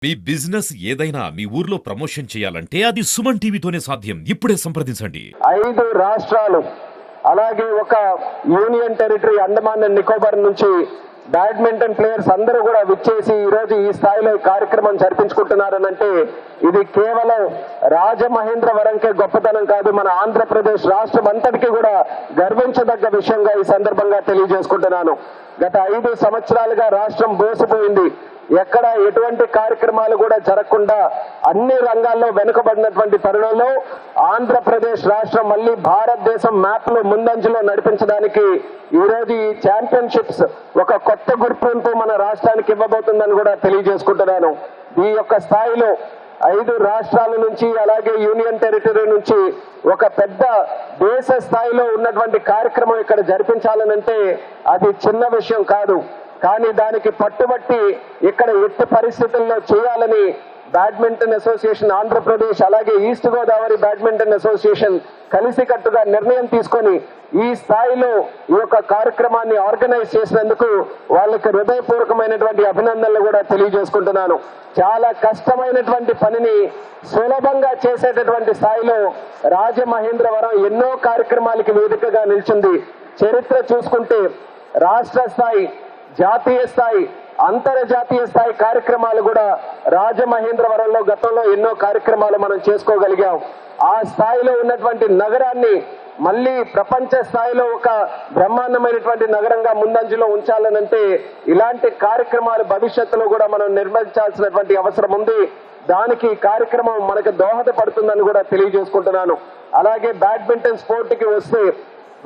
మీ business ఏదైనా మీ ఊర్లో promotion చేయాలంటే అది సుమన్ టీవీతోనే సాధ్యం. ఇప్పుడే సంప్రదించండి. 5 రాష్ట్రాలు అలాగే ఒక union territory Andaman and Nicobar నుంచి బ్యాడ్మింటన్ ప్లేయర్స్ అందరూ కూడా విచ్చేసి ఈ రోజు ఈ స్థాయిలో ఈ కార్యక్రమం జరిపించుకుంటున్నారనంటే ఇది కేవలం రాజమహేంద్రవరంకే గొప్పతనం కాదు, మన ఆంధ్రప్రదేశ్ రాష్ట్రం అంతటికీ కూడా గర్వించదగ్గ విషయంగా ఈ సందర్భంగా తెలియజేసుకుంటున్నాను. గత 5 సంవత్సరాలుగా రాష్ట్రం బోసిపోయింది. ఎక్కడ ఎటువంటి కార్యక్రమాలు కూడా జరగకుండా అన్ని రంగాల్లో వెనుకబడినటువంటి తరుణంలో ఆంధ్రప్రదేశ్ రాష్ట్రం మళ్ళీ భారతదేశం మ్యాప్ లో ముందంజలో నడిపించడానికి ఈ రోజు ఈ ఛాంపియన్షిప్స్ ఒక కొత్త గుర్తింపు మన రాష్ట్రానికి ఇవ్వబోతుందని కూడా తెలియజేసుకుంటున్నాను. ఈ యొక్క స్థాయిలో 5 రాష్ట్రాల నుంచి అలాగే యూనియన్ టెరిటరీ నుంచి ఒక పెద్ద దేశ స్థాయిలో ఉన్నటువంటి కార్యక్రమం ఇక్కడ జరిపించాలనంటే అది చిన్న విషయం కాదు. కానీ దానికి పట్టుబట్టి ఇక్కడ ఎట్టి పరిస్థితుల్లో చేయాలని బ్యాడ్మింటన్ అసోసియేషన్ ఆంధ్రప్రదేశ్ అలాగే ఈస్ట్ గోదావరి బ్యాడ్మింటన్ అసోసియేషన్ కలిసికట్టుగా నిర్ణయం తీసుకొని ఈ స్థాయిలో ఈ యొక్క కార్యక్రమాన్ని ఆర్గనైజ్ చేసినందుకు వాళ్ళకి హృదయపూర్వకమైనటువంటి అభినందనలు కూడా తెలియజేసుకుంటున్నాను. చాలా కష్టమైనటువంటి పనిని సులభంగా చేసేటటువంటి స్థాయిలో రాజమహేంద్రవరం ఎన్నో కార్యక్రమాలకి వేదికగా నిలిచింది. చరిత్ర చూసుకుంటే రాష్ట్ర స్థాయి, జాతీయ స్థాయి, అంతర్జాతీయ స్థాయి కార్యక్రమాలు కూడా రాజమహేంద్రవరంలో గతంలో ఎన్నో కార్యక్రమాలు మనం చేసుకోగలిగాం. ఆ స్థాయిలో ఉన్నటువంటి నగరాన్ని మళ్ళీ ప్రపంచ స్థాయిలో ఒక బ్రహ్మాండమైనటువంటి నగరంగా ముందంజలో ఉంచాలనంటే ఇలాంటి కార్యక్రమాలు భవిష్యత్తులో కూడా మనం నిర్వహించాల్సినటువంటి అవసరం ఉంది. దానికి కార్యక్రమం మనకు దోహదపడుతుందని కూడా తెలియజేసుకుంటున్నాను. అలాగే బ్యాడ్మింటన్ స్పోర్ట్ కి వస్తే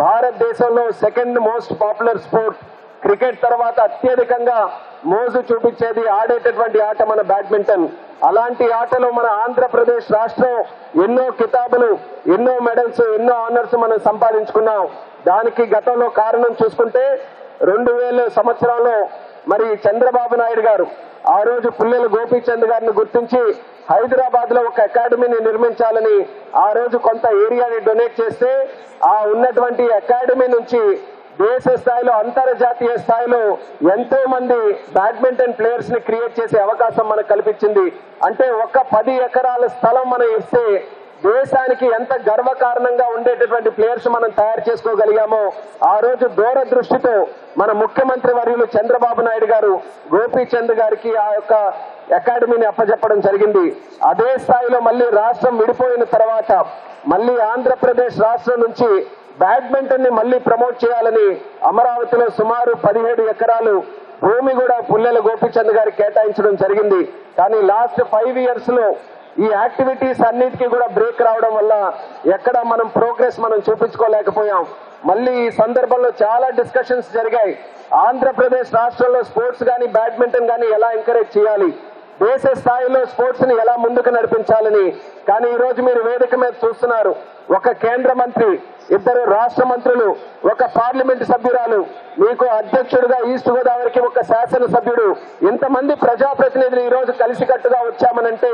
భారతదేశంలో second most popular sport. Cricket తర్వాత అత్యధికంగా మోజు చూపించేది ఆడేటటువంటి ఆట మన బ్యాడ్మింటన్. అలాంటి ఆటలో మన ఆంధ్రప్రదేశ్ రాష్ట్రం ఎన్నో కితాబులు, ఎన్నో మెడల్స్, ఎన్నో ఆనర్స్ మనం సంపాదించుకున్నాం. దానికి గతంలో కారణం చూసుకుంటే 2000 సంవత్సరంలో మరి చంద్రబాబు నాయుడు గారు ఆ రోజు పుల్లెల గోపీచంద్ గారిని గుర్తించి హైదరాబాద్ లో ఒక అకాడమీని నిర్మించాలని ఆ రోజు కొంత ఏరియాని డొనేట్ చేస్తే ఆ ఉన్నటువంటి అకాడమీ నుంచి దేశ స్థాయిలో అంతర్జాతీయ స్థాయిలో ఎంతో మంది బ్యాడ్మింటన్ ప్లేయర్స్ ని క్రియేట్ చేసే అవకాశం మనకు కల్పించింది. అంటే ఒక 10 ఎకరాల స్థలం మనం ఇస్తే దేశానికి ఎంత గర్వకారణంగా ఉండేటటువంటి ప్లేయర్స్ మనం తయారు చేసుకోగలిగామో ఆ రోజు దూరదృష్టితో మన ముఖ్యమంత్రి వర్యులు చంద్రబాబు నాయుడు గారు గోపీచంద్ గారికి ఆ యొక్క అకాడమీని అప్పచెప్పడం జరిగింది. అదే స్థాయిలో మళ్ళీ రాష్ట్రం విడిపోయిన తర్వాత మళ్ళీ ఆంధ్రప్రదేశ్ రాష్ట్రం నుంచి బ్యాడ్మింటన్ ని మళ్ళీ ప్రమోట్ చేయాలని అమరావతిలో సుమారు 17 ఎకరాలు భూమి కూడా పుల్లెల గోపీచంద్ గారికి కేటాయించడం జరిగింది. కానీ లాస్ట్ 5 ఇయర్స్ లో ఈ యాక్టివిటీస్ అన్నిటికీ కూడా బ్రేక్ రావడం వల్ల ఎక్కడ మనం ప్రోగ్రెస్ మనం చూపించుకోలేకపోయాం. మళ్ళీ ఈ సందర్భంలో చాలా డిస్కషన్స్ జరిగాయి. ఆంధ్రప్రదేశ్ రాష్ట్రంలో స్పోర్ట్స్ కానీ బ్యాడ్మింటన్ కానీ ఎలా ఎంకరేజ్ చేయాలి, దేశ స్థాయిలో స్పోర్ట్స్ ని ఎలా ముందుకు నడిపించాలని. కానీ ఈ రోజు మీరు వేదిక మీద చూస్తున్నారు, ఒక కేంద్ర మంత్రి, 2 రాష్ట్ర మంత్రులు, ఒక పార్లమెంటు సభ్యురాలు, మీకు అధ్యక్షుడిగా ఈస్ట్ గోదావరికి ఒక శాసనసభ్యుడు, ఇంతమంది ప్రజాప్రతినిధులు ఈ రోజు కలిసికట్టుగా వచ్చామనంటే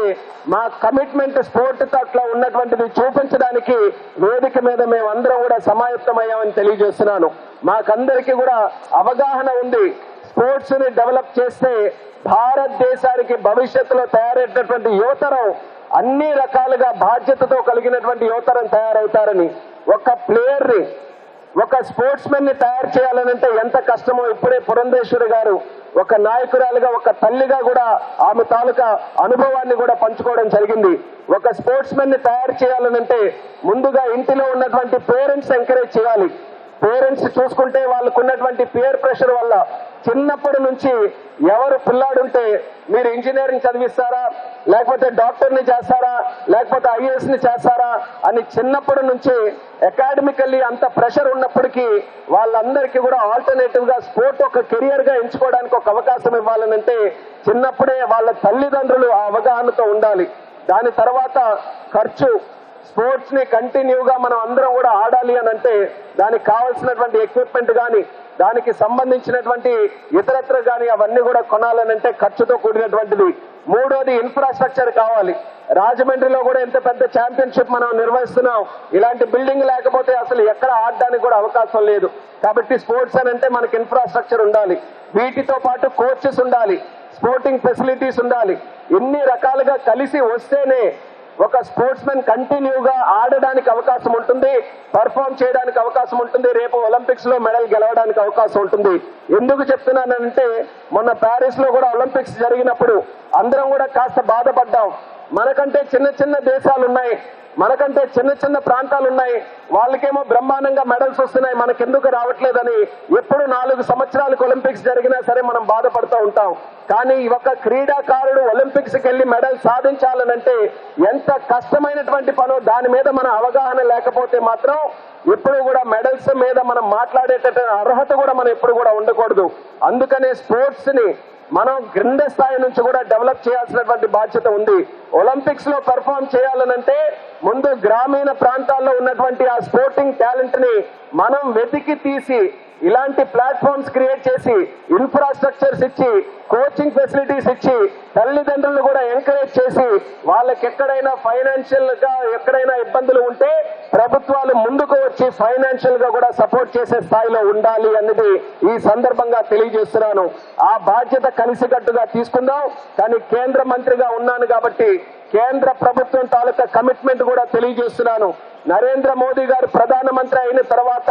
మా కమిట్మెంట్ స్పోర్ట్ పట్ల ఉన్నటువంటిది చూపించడానికి వేదిక మీద మేమందరం కూడా సమాయత్తమయ్యామని తెలియజేస్తున్నాను. మాకందరికీ కూడా అవగాహన ఉంది. స్పోర్ట్స్ ని డెవలప్ చేస్తే భారతదేశానికి భవిష్యత్తులో తయారయ్యేటటువంటి యువతరం అన్ని రకాలుగా బాధ్యతతో కలిగినటువంటి యువతరం తయారవుతారని. ఒక ప్లేయర్ ని, ఒక స్పోర్ట్స్ మెన్ ని తయారు చేయాలనంటే ఎంత కష్టమో ఇప్పుడే పురంధేశ్వరి గారు ఒక నాయకురాలుగా, ఒక తల్లిగా కూడా ఆమె తాలూకా అనుభవాన్ని కూడా పంచుకోవడం జరిగింది. ఒక స్పోర్ట్స్ మెన్ ని తయారు చేయాలనంటే ముందుగా ఇంటిలో ఉన్నటువంటి పేరెంట్స్ ఎంకరేజ్ చేయాలి. పేరెంట్స్ చూసుకుంటే వాళ్ళకు ఉన్నటువంటి పియర్ ప్రెషర్ వల్ల చిన్నప్పటి నుంచి ఎవరు పిల్లాడుంటే మీరు ఇంజనీరింగ్ చదివిస్తారా, లేకపోతే డాక్టర్ని చేస్తారా, లేకపోతే ఐఏఎస్ ని చేస్తారా అని చిన్నప్పటి నుంచి అకాడమికల్లీ అంత ప్రెషర్ ఉన్నప్పటికీ వాళ్ళందరికీ కూడా ఆల్టర్నేటివ్ గా స్పోర్ట్ ఒక కెరియర్ గా ఎంచుకోవడానికి ఒక అవకాశం ఇవ్వాలనంటే చిన్నప్పుడే వాళ్ళ తల్లిదండ్రులు ఆ అవగాహనతో ఉండాలి. దాని తర్వాత ఖర్చు, స్పోర్ట్స్ ని కంటిన్యూగా మనం అందరం కూడా ఆడాలి అని అంటే దానికి కావాల్సినటువంటి ఎక్విప్మెంట్ కానీ, దానికి సంబంధించినటువంటి ఇతరత్ర కానీ అవన్నీ కూడా కొనాలనంటే ఖర్చుతో కూడినటువంటిది. మూడోది ఇన్ఫ్రాస్ట్రక్చర్ కావాలి. రాజమండ్రిలో కూడా ఎంత పెద్ద ఛాంపియన్షిప్ మనం నిర్వహిస్తున్నాం, ఇలాంటి బిల్డింగ్ లేకపోతే అసలు ఎక్కడ ఆడడానికి కూడా అవకాశం లేదు. కాబట్టి స్పోర్ట్స్ అని అంటే మనకి ఇన్ఫ్రాస్ట్రక్చర్ ఉండాలి, వీటితో పాటు కోచెస్ ఉండాలి, స్పోర్టింగ్ ఫెసిలిటీస్ ఉండాలి. ఇన్ని రకాలుగా కలిసి వస్తేనే ఒక స్పోర్ట్స్ మెన్ కంటిన్యూగా ఆడడానికి అవకాశం ఉంటుంది, పర్ఫామ్ చేయడానికి అవకాశం ఉంటుంది, రేపు ఒలింపిక్స్ లో మెడల్ గెలవడానికి అవకాశం ఉంటుంది. ఎందుకు చెప్తున్నానంటే మొన్న ప్యారిస్ లో కూడా ఒలింపిక్స్ జరిగినప్పుడు అందరం కూడా కాస్త బాధపడ్డాం. మనకంటే చిన్న చిన్న దేశాలు ఉన్నాయి, మనకంటే చిన్న చిన్న ప్రాంతాలు ఉన్నాయి, వాళ్ళకేమో బ్రహ్మాండంగా మెడల్స్ వస్తున్నాయి, మనకెందుకు రావట్లేదని ఎప్పుడు 4 సంవత్సరాలకు ఒలింపిక్స్ జరిగినా సరే మనం బాధపడుతూ ఉంటాం. కానీ ఒక క్రీడాకారుడు ఒలింపిక్స్కి వెళ్ళి మెడల్ సాధించాలనంటే ఎంత కష్టమైనటువంటి పనో దాని మీద మన అవగాహన లేకపోతే మాత్రం ఎప్పుడు కూడా మెడల్స్ మీద మనం మాట్లాడేటటువంటి అర్హత కూడా మనం ఎప్పుడు కూడా ఉండకూడదు. అందుకనే స్పోర్ట్స్ ని మనం క్రింద స్థాయి నుంచి కూడా డెవలప్ చేయాల్సినటువంటి బాధ్యత ఉంది. ఒలింపిక్స్ లో పెర్ఫార్మ్ చేయాలనంటే ముందు గ్రామీణ ప్రాంతాల్లో ఉన్నటువంటి ఆ స్పోర్టింగ్ టాలెంట్ ని మనం వెతికి తీసి ఇలాంటి ప్లాట్ఫామ్స్ క్రియేట్ చేసి ఇన్ఫ్రాస్ట్రక్చర్స్ ఇచ్చి కోచింగ్ ఫెసిలిటీస్ ఇచ్చి తల్లిదండ్రులు కూడా ఎంకరేజ్ చేసి వాళ్ళకి ఎక్కడైనా ఫైనాన్షియల్ గా ఎక్కడైనా ఇబ్బందులు ఉంటే ప్రభుత్వాలు ముందుకు వచ్చి ఫైనాన్షియల్ గా కూడా సపోర్ట్ చేసే స్థాయిలో ఉండాలి అన్నది ఈ సందర్భంగా తెలియజేస్తున్నాను. ఆ బాధ్యత కలిసికట్టుగా తీసుకుందాం. కానీ కేంద్ర మంత్రిగా ఉన్నాను కాబట్టి కేంద్ర ప్రభుత్వం తాలూకా కమిట్మెంట్ కూడా తెలియజేస్తున్నాను. నరేంద్ర మోదీ గారు ప్రధానమంత్రి అయిన తర్వాత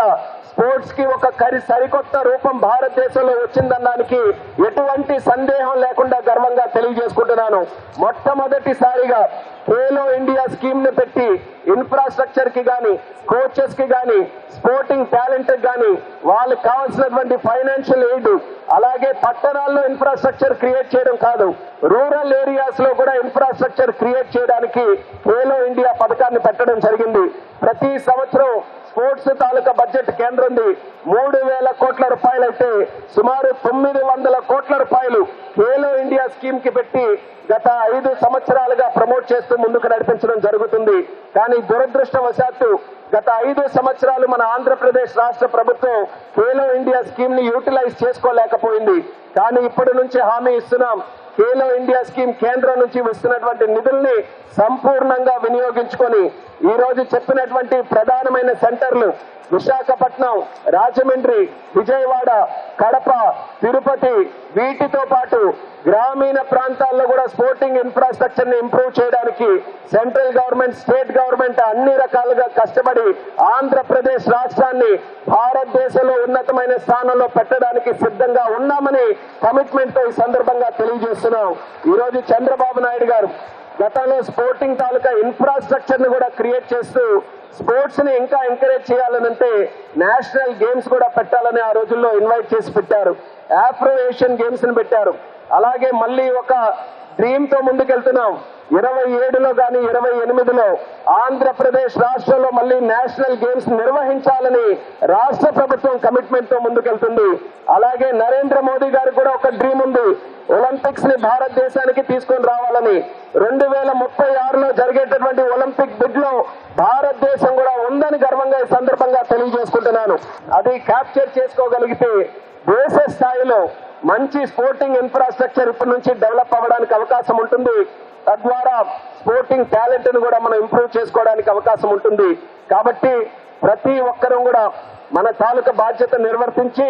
స్పోర్ట్స్ కి ఒక సరికొత్త రూపం భారతదేశంలో వచ్చిందనడానికి ఎటువంటి సందేహం లేకుండా గర్వంగా తెలియజేసుకుంటున్నాను. మొట్టమొదటిసారిగా ఖేలో ఇండియా స్కీమ్ ని పెట్టి ఇన్ఫ్రాస్ట్రక్చర్ కి గాని, కోచెస్ కి గాని, స్పోర్టింగ్ టాలెంట్ కి గాని వాళ్ళకి కావాల్సినటువంటి ఫైనాన్షియల్ ఎయిడ్, అలాగే పట్టణాల్లో ఇన్ఫ్రాస్ట్రక్చర్ క్రియేట్ చేయడం కాదు, రూరల్ ఏరియాస్ లో కూడా ఇన్ఫ్రాస్ట్రక్చర్ క్రియేట్ చేయడానికి ఖేలో ఇండియా పథకాన్ని పెట్టడం జరిగింది. ప్రతి సంవత్సరం స్పోర్ట్స్ తాలూకా బడ్జెట్ కేంద్రంది 3,000 కోట్ల రూపాయలైతే సుమారు 900 కోట్ల రూపాయలు ఖేలో ఇండియా స్కీమ్ కి పెట్టి గత 5 సంవత్సరాలుగా ప్రమోట్ చేస్తూ ముందుకు నడిపించడం జరుగుతుంది. కానీ దురదృష్టవశాత్తు గత 5 సంవత్సరాలు మన ఆంధ్రప్రదేశ్ రాష్ట్ర ప్రభుత్వం ఖేలో ఇండియా స్కీమ్ ని యూటిలైజ్ చేసుకోలేకపోయింది. కానీ ఇప్పటి నుంచి హామీ ఇస్తున్నాం, ఖేలో ఇండియా స్కీమ్ కేంద్రం నుంచి వస్తున్నటువంటి నిధుల్ని సంపూర్ణంగా వినియోగించుకొని ఈ రోజు చెప్పినటువంటి ప్రధానమైన సెంటర్లు విశాఖపట్నం, రాజమండ్రి, విజయవాడ, కడప, తిరుపతి వీటితో పాటు గ్రామీణ ప్రాంతాల్లో కూడా స్పోర్టింగ్ ఇన్ఫ్రాస్ట్రక్చర్ ని ఇంప్రూవ్ చేయడానికి సెంట్రల్ గవర్నమెంట్, స్టేట్ గవర్నమెంట్ అన్ని రకాలుగా కష్టపడి ఆంధ్రప్రదేశ్ రాష్ట్రాన్ని భారతదేశంలో ఉన్నతమైన స్థానంలో పెట్టడానికి సిద్ధంగా ఉన్నామని కమిట్మెంట్ తో ఈ సందర్భంగా తెలియజేస్తున్నాం. ఈ రోజు చంద్రబాబు నాయుడు గారు గతంలో స్పోర్టింగ్ తాలూకా ఇన్ఫ్రాస్ట్రక్చర్ ని కూడా క్రియేట్ చేస్తూ స్పోర్ట్స్ ని ఇంకా ఎంకరేజ్ చేయాలనంటే నేషనల్ గేమ్స్ కూడా పెట్టాలని ఆ రోజుల్లో ఇన్వైట్ చేసి పెట్టారు. ఆఫ్రో ఏషియన్ గేమ్స్ ని పెట్టారు. అలాగే మళ్ళీ ఒక డ్రీమ్ తో ముందుకెళ్తున్నాం. 27లో కానీ 28లో ఆంధ్రప్రదేశ్ రాష్ట్రంలో మళ్ళీ నేషనల్ గేమ్స్ నిర్వహించాలని రాష్ట్ర ప్రభుత్వం కమిట్మెంట్ తో ముందుకెళ్తుంది. అలాగే నరేంద్ర మోదీ గారికి కూడా ఒక డ్రీమ్ ఉంది, ఒలింపిక్స్ ని భారతదేశానికి తీసుకొని రావాలని. 2036లో జరిగేటటువంటి ఒలింపిక్ బిడ్ లో భారతదేశం కూడా ఉందని గర్వంగా ఈ సందర్భంగా తెలియజేసుకుంటున్నాను. అది క్యాప్చర్ చేసుకోగలిగితే దేశ స్థాయిలో మంచి స్పోర్టింగ్ ఇన్ఫ్రాస్ట్రక్చర్ ఇప్పటి నుంచి డెవలప్ అవ్వడానికి అవకాశం ఉంటుంది. తద్వారా స్పోర్టింగ్ టాలెంట్ ను కూడా మనం ఇంప్రూవ్ చేసుకోవడానికి అవకాశం ఉంటుంది. కాబట్టి ప్రతి ఒక్కరూ కూడా మన తాలూకా బాధ్యత నిర్వర్తించి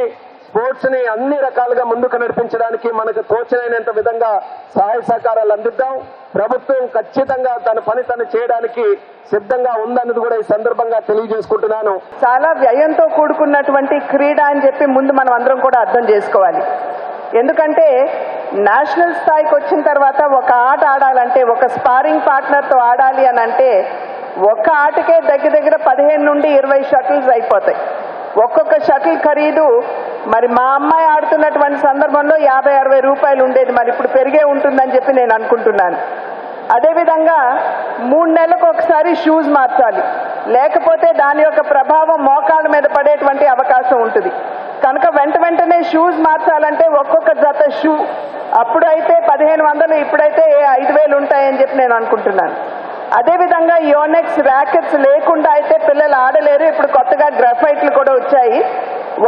స్పోర్ట్స్ ని అన్ని రకాలుగా ముందుకు నడిపించడానికి మనకు తోచనైనంత విధంగా సహాయ సహకారాలు అందిద్దాం. ప్రభుత్వం ఖచ్చితంగా తన పని తను చేయడానికి సిద్ధంగా ఉందన్నది కూడా ఈ సందర్భంగా తెలియజేసుకుంటున్నాను. చాలా వ్యయంతో కూడుకున్నటువంటి క్రీడ అని చెప్పి ముందు మనం అందరం కూడా అర్థం చేసుకోవాలి. ఎందుకంటే నేషనల్ స్థాయికి వచ్చిన తర్వాత ఒక ఆట ఆడాలంటే, ఒక స్పారింగ్ పార్ట్నర్తో ఆడాలి అని అంటే ఒక్క ఆటకే దగ్గర 15 నుండి 20 షటిల్స్ అయిపోతాయి. ఒక్కొక్క షటిల్ ఖరీదు మరి మా అమ్మాయి ఆడుతున్నటువంటి సందర్భంలో 50-60 రూపాయలు ఉండేది, మరి ఇప్పుడు పెరిగే ఉంటుందని చెప్పి నేను అనుకుంటున్నాను. అదేవిధంగా 3 నెలలకు ఒకసారి షూస్ మార్చాలి, లేకపోతే దాని యొక్క ప్రభావం మోకాళ్ళ మీద పడేటువంటి అవకాశం ఉంటుంది. కనుక వెంటనే షూస్ మార్చాలంటే ఒక్కొక్క జత షూ అప్పుడైతే 1500, ఇప్పుడైతే 5000 ఉంటాయని చెప్పి నేను అనుకుంటున్నాను. అదేవిధంగా యోనెక్స్ ర్యాకెట్స్ లేకుండా అయితే పిల్లలు ఆడలేరు. ఇప్పుడు కొత్తగా గ్రాఫైట్లు కూడా వచ్చాయి.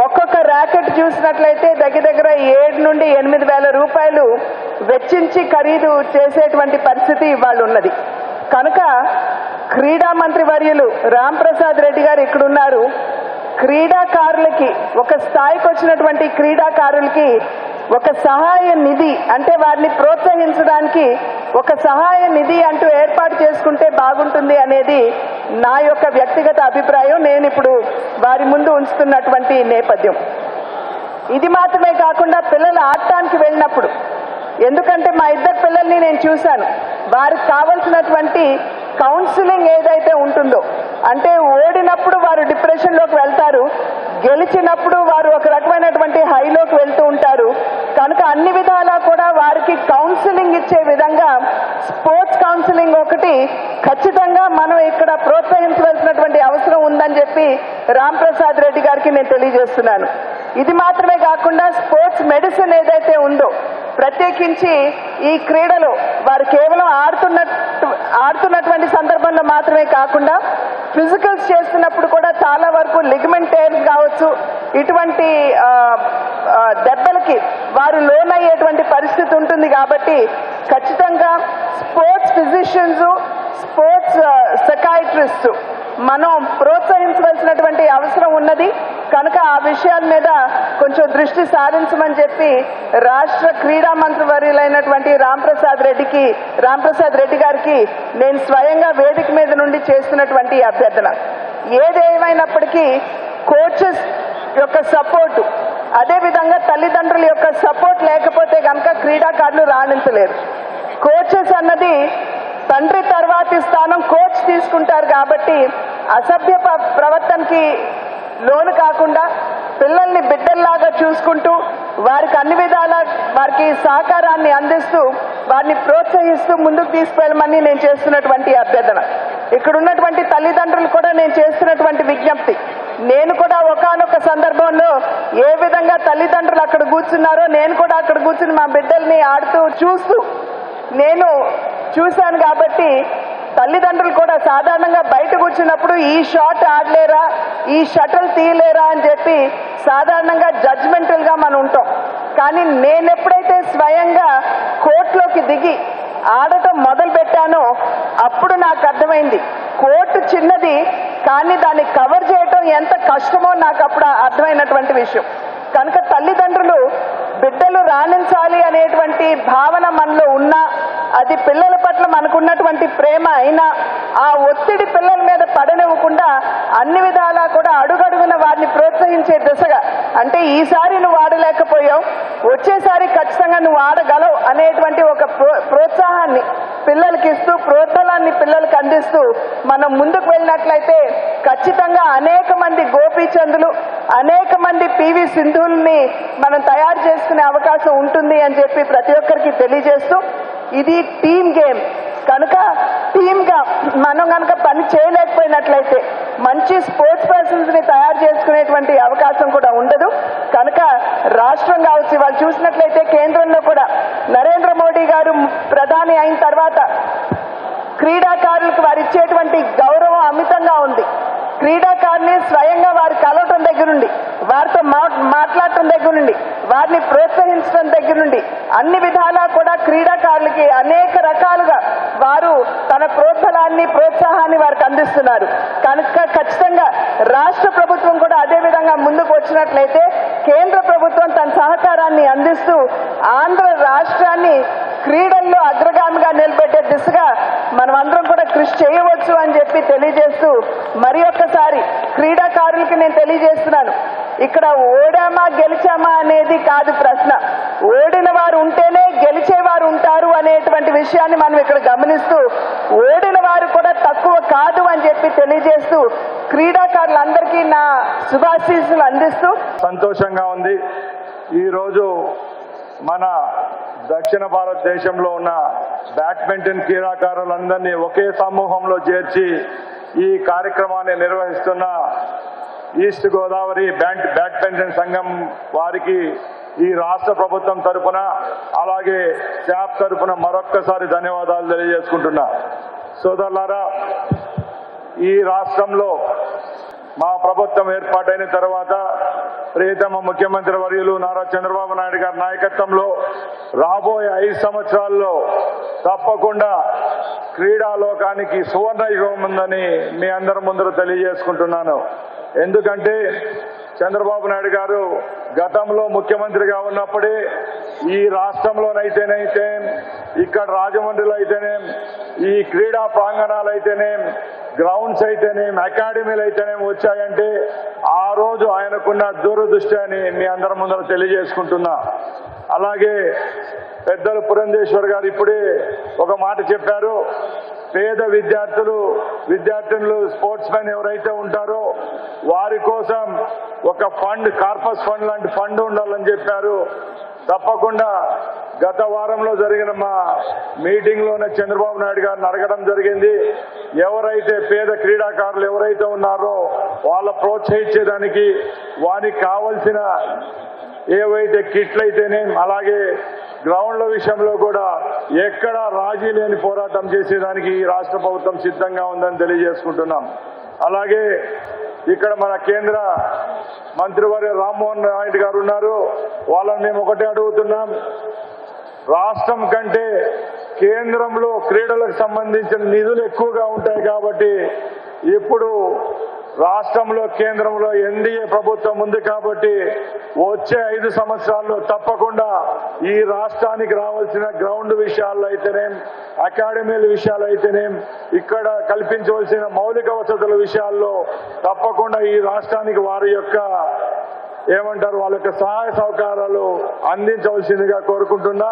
ఒక్కొక్క ర్యాకెట్ చూసినట్లయితే దగ్గర 7 నుండి 8 వేల రూపాయలు వెచ్చించి ఖరీదు చేసేటువంటి పరిస్థితి ఇవాళ ఉన్నది. కనుక క్రీడా మంత్రి వర్యులు రామ్ ప్రసాద్ రెడ్డి గారు ఇక్కడున్నారు. క్రీడాకారులకి, ఒక స్థాయికి వచ్చినటువంటి క్రీడాకారులకి ఒక సహాయ నిధి అంటే వారిని ప్రోత్సహించడానికి ఒక సహాయ నిధి అంటూ ఏర్పాటు చేసుకుంటే బాగుంటుంది అనేది నా యొక్క వ్యక్తిగత అభిప్రాయం. నేను ఇప్పుడు వారి ముందు ఉంచుతున్నటువంటి నేపథ్యం. ఇది మాత్రమే కాకుండా పిల్లలు ఆడటానికి వెళ్ళినప్పుడు, ఎందుకంటే మా ఇద్దరు పిల్లల్ని నేను చూశాను, వారికి కావలసినటువంటి కౌన్సిలింగ్ ఏదైతే ఉంటుందో, అంటే ఓడినప్పుడు వారు డిప్రెషన్లోకి వెళ్తారు, గెలిచినప్పుడు వారు ఒక రకమైనటువంటి హైలోకి వెళ్తూ ఉంటారు. కనుక అన్ని విధాలా కూడా వారికి కౌన్సిలింగ్ ఇచ్చే విధంగా స్పోర్ట్స్ కౌన్సిలింగ్ ఒకటి ఖచ్చితంగా మనం ఇక్కడ ప్రోత్సహించవలసినటువంటి అవసరం ఉందని చెప్పి రాంప్రసాద్ రెడ్డి గారికి నేను తెలియజేస్తున్నాను. ఇది మాత్రమే కాకుండా స్పోర్ట్స్ మెడిసిన్ ఏదైతే ఉందో, ప్రత్యేకించి ఈ క్రీడలో వారు కేవలం ఆడుతున్నటువంటి సందర్భంలో మాత్రమే కాకుండా ఫిజికల్స్ చేస్తున్నప్పుడు కూడా చాలా వరకు లిగమెంట్ టైర్స్ కావచ్చు, ఇటువంటి దెబ్బలకి వారు లోనయ్యేటువంటి పరిస్థితి ఉంటుంది. కాబట్టి ఖచ్చితంగా స్పోర్ట్స్ ఫిజిషియన్స్, స్పోర్ట్స్ సైకాట్రిస్ట్ మనం ప్రోత్సహించవలసినటువంటి అవసరం ఉన్నది. కనుక ఆ విషయాల మీద కొంచెం దృష్టి సారించమని చెప్పి రాష్ట్ర క్రీడా మంత్రివర్యులైనటువంటి రాంప్రసాద్ రెడ్డి గారికి నేను స్వయంగా వేదిక మీద నుండి చేస్తున్నటువంటి అభ్యర్థన. ఏదేమైనప్పటికీ కోచెస్ యొక్క సపోర్టు, అదేవిధంగా తల్లిదండ్రుల యొక్క సపోర్ట్ లేకపోతే కనుక క్రీడాకారులు రాణించలేరు. కోచెస్ అన్నది తండ్రి తర్వాతి స్థానం కోచ్ తీసుకుంటారు. కాబట్టి అసభ్య ప్రవర్తనకి లోను కాకుండా పిల్లల్ని బిడ్డల్లాగా చూసుకుంటూ వారికి అన్ని విధాల వారికి సహకారాన్ని అందిస్తూ వారిని ప్రోత్సహిస్తూ ముందుకు తీసుకెళ్ళమని నేను చేస్తున్నటువంటి అభ్యర్థన. ఇక్కడ ఉన్నటువంటి తల్లిదండ్రులు కూడా నేను చేస్తున్నటువంటి విజ్ఞప్తి. నేను కూడా ఒకానొక సందర్భంలో ఏ విధంగా తల్లిదండ్రులు అక్కడ కూర్చున్నారో నేను కూడా అక్కడ కూర్చుని మా బిడ్డల్ని ఆడుతూ చూస్తూ నేను చూశాను. కాబట్టి తల్లిదండ్రులు కూడా సాధారణంగా బయట కూర్చున్నప్పుడు ఈ షాట్ ఆడలేరా, ఈ షటిల్ తీయలేరా అని చెప్పి సాధారణంగా జడ్జ్మెంటల్గా మనం ఉంటాం. కానీ నేను ఎప్పుడైతే స్వయంగా కోర్టులోకి దిగి ఆడటం మొదలు పెట్టానో అప్పుడు నాకు అర్థమైంది కోర్టు చిన్నది, కానీ దాన్ని కవర్ చేయటం ఎంత కష్టమో నాకు అప్పుడు అర్థమైనటువంటి విషయం. కనుక తల్లిదండ్రులు బిడ్డలు రాణించాలి అనేటువంటి భావన మనలో ఉన్నా, అది పిల్లల పట్ల మనకున్నటువంటి ప్రేమ అయినా, ఆ ఒత్తిడి పిల్లల మీద పడనివ్వకుండా అన్ని విధాలా కూడా అడుగడుగున వారిని ప్రోత్సహించే దిశగా, అంటే ఈసారి నువ్వు ఆడలేకపోయావు, వచ్చేసారి ఖచ్చితంగా నువ్వు ఆడగలవు అనేటువంటి ఒక ప్రోత్సాహాన్ని పిల్లలకి ఇస్తూ, ప్రోత్సాహాన్ని పిల్లలకు అందిస్తూ మనం ముందుకు వెళ్ళినట్లయితే ఖచ్చితంగా అనేక మంది గోపీచందులు, అనేక మంది పివి సింధుల్ని మనం తయారు చేసుకునే అవకాశం ఉంటుంది అని చెప్పి ప్రతి ఒక్కరికి తెలియజేస్తూ, ఇది టీమ్ గేమ్ కనుక టీమ్గా మనం కనుక పని చేయలేకపోయినట్లయితే మంచి స్పోర్ట్స్ పర్సన్స్ ని తయారు చేసుకునేటువంటి అవకాశం కూడా ఉండదు. కనుక రాష్ట్రం కావచ్చు, వాళ్ళు చూసినట్లయితే కేంద్రంలో కూడా నరేంద్ర మోడీ గారు ప్రధాని అయిన తర్వాత క్రీడాకారులకు వారు ఇచ్చేటువంటి గౌరవం అమితంగా ఉంది. క్రీడాకారుని స్వయంగా వారి కలవటం దగ్గర నుండి, వారితో మాట్లాడటం దగ్గర నుండి, వారిని ప్రోత్సహించడం దగ్గర నుండి అన్ని విధాలా కూడా క్రీడాకారులకి అనేక రకాలుగా వారు తన ప్రోత్సాహాన్ని వారికి అందిస్తున్నారు. కనుక ఖచ్చితంగా రాష్ట్ర ప్రభుత్వం కూడా అదే విధంగా ముందుకు వచ్చినట్లయితే కేంద్ర ప్రభుత్వం తన సహకారాన్ని అందిస్తూ ఆంధ్ర రాష్ట్రాన్ని క్రీడల్లో అగ్రగామిగా నిలబెట్టే దిశగా మనం అందరం కూడా కృషి చేయవచ్చు అని చెప్పి తెలియజేస్తూ, మరి ఒక్కసారి క్రీడాకారులకి నేను తెలియజేస్తున్నాను, ఇక్కడ ఓడామా గెలిచామా అనేది కాదు ప్రశ్న, ఓడిన వారు ఉంటేనే గెలిచేవారు ఉంటారు అనేటువంటి విషయాన్ని మనం ఇక్కడ గమనిస్తూ, ఓడిన వారు కూడా తక్కువ కాదు అని చెప్పి తెలియజేస్తూ క్రీడాకారులందరికీ నా శుభాశీస్సులు అందిస్తూ సంతోషంగా ఉంది. ఈరోజు మన దక్షిణ భారతదేశంలో ఉన్న బ్యాడ్మింటన్ క్రీడాకారులందరినీ ఒకే సమూహంలో చేర్చి ఈ కార్యక్రమాన్ని నిర్వహిస్తున్న ఈస్ట్ గోదావరి బ్యాడ్మింటన్ సంఘం వారికి ఈ రాష్ట్ర ప్రభుత్వం తరఫున, అలాగే శాప్ తరఫున మరొక్కసారి ధన్యవాదాలు తెలియజేసుకుంటున్నా. సోదరులారా, ఈ రాష్ట్రంలో మా ప్రభుత్వం ఏర్పాటైన తర్వాత ప్రియతమ ముఖ్యమంత్రి వర్యులు నారా చంద్రబాబు నాయుడు గారి నాయకత్వంలో రాబోయే 5 సంవత్సరాల్లో తప్పకుండా క్రీడాలోకానికి సువర్ణ యుగం ఉందని మీ అందరి ముందర తెలియజేసుకుంటున్నాను. ఎందుకంటే చంద్రబాబు నాయుడు గారు గతంలో ముఖ్యమంత్రిగా ఉన్నప్పుడే ఈ రాష్ట్రంలోనైతేనైతే ఇక్కడ రాజమండ్రిలో అయితేనే ఈ క్రీడా ప్రాంగణాలు అయితేనే గ్రౌండ్స్ అయితేనేం అకాడమీలు అయితేనేం వచ్చాయంటే ఆ రోజు ఆయనకున్న దూరదృష్టి అని మీ అందరి ముందర తెలియజేసుకుంటున్నా. అలాగే పెద్దలు పురంధేశ్వర్ గారు ఇప్పుడే ఒక మాట చెప్పారు. పేద విద్యార్థినులు స్పోర్ట్స్ మెన్ ఎవరైతే ఉంటారో వారి కోసం ఒక ఫండ్, కార్పస్ ఫండ్ లాంటి ఫండ్ ఉండాలని చెప్పారు. తప్పకుండా గత వారంలో జరిగిన మా మీటింగ్లోనే చంద్రబాబు నాయుడు గారిని అడగడం జరిగింది. ఎవరైతే పేద క్రీడాకారులు ఎవరైతే ఉన్నారో వాళ్ళ ప్రోత్సహించేదానికి వారికి కావలసిన ఏవైతే కిట్లు అయితేనే అలాగే గ్రౌండ్ల విషయంలో కూడా ఎక్కడ రాజీ లేని పోరాటం చేసేదానికి ఈ రాష్ట్ర ప్రభుత్వం సిద్ధంగా ఉందని తెలియజేసుకుంటున్నాం. అలాగే ఇక్కడ మన కేంద్ర మంత్రివర్య రామ్మోహన్ నాయుడు గారు ఉన్నారు. వాళ్ళని మేము ఒకటే అడుగుతున్నాం. రాష్ట్రం కంటే కేంద్రంలో క్రీడలకు సంబంధించిన నిధులు ఎక్కువగా ఉంటాయి కాబట్టి ఇప్పుడు రాష్ట్రంలో కేంద్రంలో ఎన్డీఏ ప్రభుత్వం ఉంది కాబట్టి వచ్చే 5 సంవత్సరాల్లో తప్పకుండా ఈ రాష్ట్రానికి రావాల్సిన గ్రౌండ్ విషయాల్లో అయితేనేం అకాడమీల విషయాలు అయితేనేం ఇక్కడ కల్పించవలసిన మౌలిక వసతుల విషయాల్లో తప్పకుండా ఈ రాష్ట్రానికి వారి యొక్క వాళ్ళ యొక్క సహాయ సహకారాలు అందించవలసిందిగా కోరుకుంటున్నా.